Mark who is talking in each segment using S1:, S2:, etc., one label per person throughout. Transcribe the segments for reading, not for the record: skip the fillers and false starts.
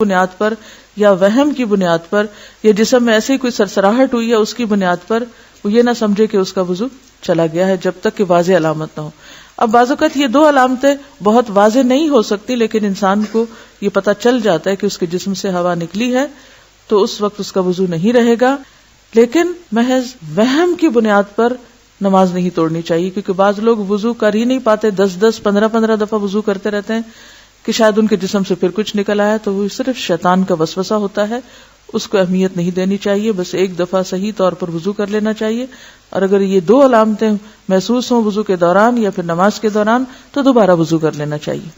S1: بنیاد پر یا وہم کی بنیاد پر یا جسم میں ایسے ہی کوئی سرسراہٹ ہوئی ہے اس کی بنیاد پر وہ یہ نہ سمجھے کہ اس کا وضو چلا گیا ہے جب تک کہ واضح علامت نہ ہو. اب بعض اوقات یہ دو علامتیں بہت واضح نہیں ہو سکتی لیکن انسان کو یہ پتہ چل جاتا ہے کہ اس کے جسم سے ہوا نکلی ہے تو اس وقت اس کا وضو نہیں رہے گا. لیکن محض وہم کی بنیاد پر نماز نہیں توڑنی چاہیے, کیونکہ بعض لوگ وضو کر ہی نہیں پاتے, 10 15 دفعہ وضو کرتے رہتے ہیں کہ شاید ان کے جسم سے پھر کچھ نکل آیا, تو وہ صرف شیطان کا وسوسہ ہوتا ہے, اس کو اہمیت نہیں دینی چاہیے. بس ایک دفعہ صحیح طور پر وضو کر لینا چاہیے, اور اگر یہ دو علامتیں محسوس ہوں وضو کے دوران یا پھر نماز کے دوران تو دوبارہ وضو کر لینا چاہیے.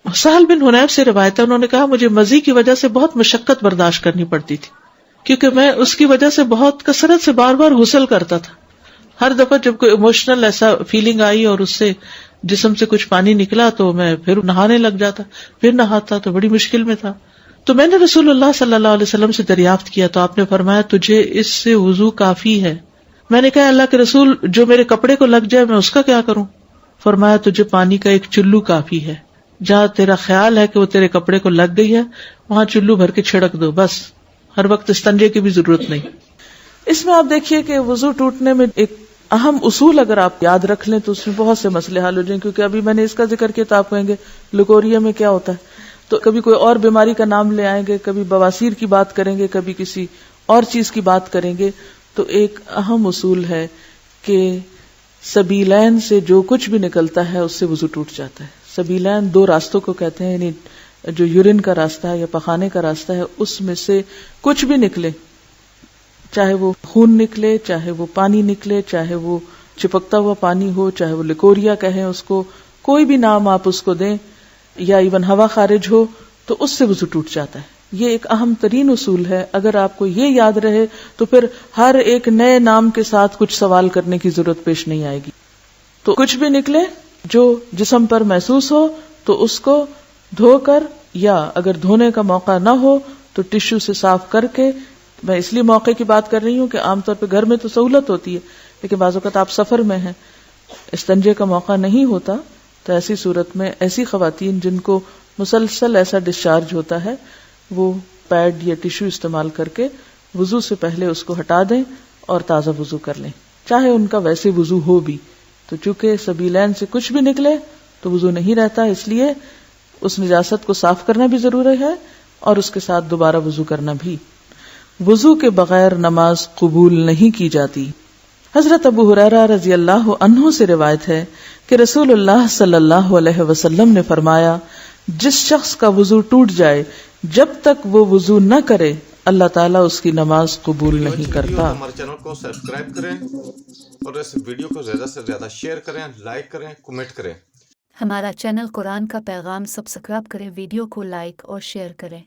S2: سہل بن حنیف سے روایت ہے, انہوں نے کہا مجھے مزی کی وجہ سے بہت مشقت برداشت کرنی پڑتی تھی, کیونکہ میں اس کی وجہ سے بہت کثرت سے بار بار غسل کرتا تھا. ہر دفعہ جب کوئی ایموشنل ایسا فیلنگ آئی اور اس سے جسم سے کچھ پانی نکلا تو میں پھر نہانے لگ جاتا, پھر نہاتا, تو بڑی مشکل میں تھا. تو میں نے رسول اللہ صلی اللہ علیہ وسلم سے دریافت کیا تو آپ نے فرمایا تجھے اس سے وضو کافی ہے. میں نے کہا اللہ کے رسول جو میرے کپڑے کو لگ جائے میں اس کا کیا کروں؟ فرمایا تجھے پانی کا ایک چلو کافی ہے, جہاں تیرا خیال ہے کہ وہ تیرے کپڑے کو لگ گئی ہے وہاں چلو بھر کے چھڑک دو, بس. ہر وقت استنجے کی بھی ضرورت نہیں.
S1: اس میں آپ دیکھیے کہ وضو ٹوٹنے میں ایک اہم اصول اگر آپ یاد رکھ لیں تو اس میں بہت سے مسئلے حل ہو جائیں, کیونکہ ابھی میں نے اس کا ذکر کیا تو آپ کہیں گے لکوریا میں کیا ہوتا ہے, تو کبھی کوئی اور بیماری کا نام لے آئیں گے, کبھی بواسیر کی بات کریں گے, کبھی کسی اور چیز کی بات کریں گے. تو ایک اہم اصول ہے کہ سبیلین سے جو کچھ بھی نکلتا ہے اس سے وضو ٹوٹ جاتا ہے. سبیلین دو راستوں کو کہتے ہیں, یعنی جو یورین کا راستہ ہے یا پخانے کا راستہ ہے اس میں سے کچھ بھی نکلے, چاہے وہ خون نکلے, چاہے وہ پانی نکلے, چاہے وہ چپکتا ہوا پانی ہو, چاہے وہ لکوریا کہیں اس کو, کوئی بھی نام آپ اس کو دیں, یا ایون ہوا خارج ہو, تو اس سے وضو ٹوٹ جاتا ہے. یہ ایک اہم ترین اصول ہے. اگر آپ کو یہ یاد رہے تو پھر ہر ایک نئے نام کے ساتھ کچھ سوال کرنے کی ضرورت پیش نہیں آئے گی. تو کچھ بھی نکلے جو جسم پر محسوس ہو تو اس کو دھو کر, یا اگر دھونے کا موقع نہ ہو تو ٹشو سے صاف کر کے. میں اس لیے موقع کی بات کر رہی ہوں کہ عام طور پہ گھر میں تو سہولت ہوتی ہے, لیکن بعض اوقات آپ سفر میں ہیں, استنجے کا موقع نہیں ہوتا, تو ایسی صورت میں ایسی خواتین جن کو مسلسل ایسا ڈسچارج ہوتا ہے وہ پیڈ یا ٹشو استعمال کر کے وضو سے پہلے اس کو ہٹا دیں اور تازہ وضو کر لیں, چاہے ان کا ویسے وضو ہو بھی. تو چونکہ سبیلین سے کچھ بھی نکلے تو وضو نہیں رہتا, اس لیے اس نجاست کو صاف کرنا بھی ضروری ہے اور اس کے ساتھ دوبارہ وضو کرنا بھی. وضو کے بغیر نماز قبول نہیں کی جاتی. حضرت ابو ہریرہ رضی اللہ عنہ سے روایت ہے کہ رسول اللہ صلی اللہ علیہ وسلم نے فرمایا جس شخص کا وضو ٹوٹ جائے جب تک وہ وضو نہ کرے اللہ تعالیٰ اس کی نماز قبول نہیں کرتا.
S3: ہمارے چینل کو سبسکرائب کریں اور اس ویڈیو کو زیادہ سے زیادہ شیئر کریں, لائک کریں, کمنٹ کریں.
S4: ہمارا چینل قرآن کا پیغام سبسکرائب کریں, ویڈیو کو لائک اور شیئر کریں.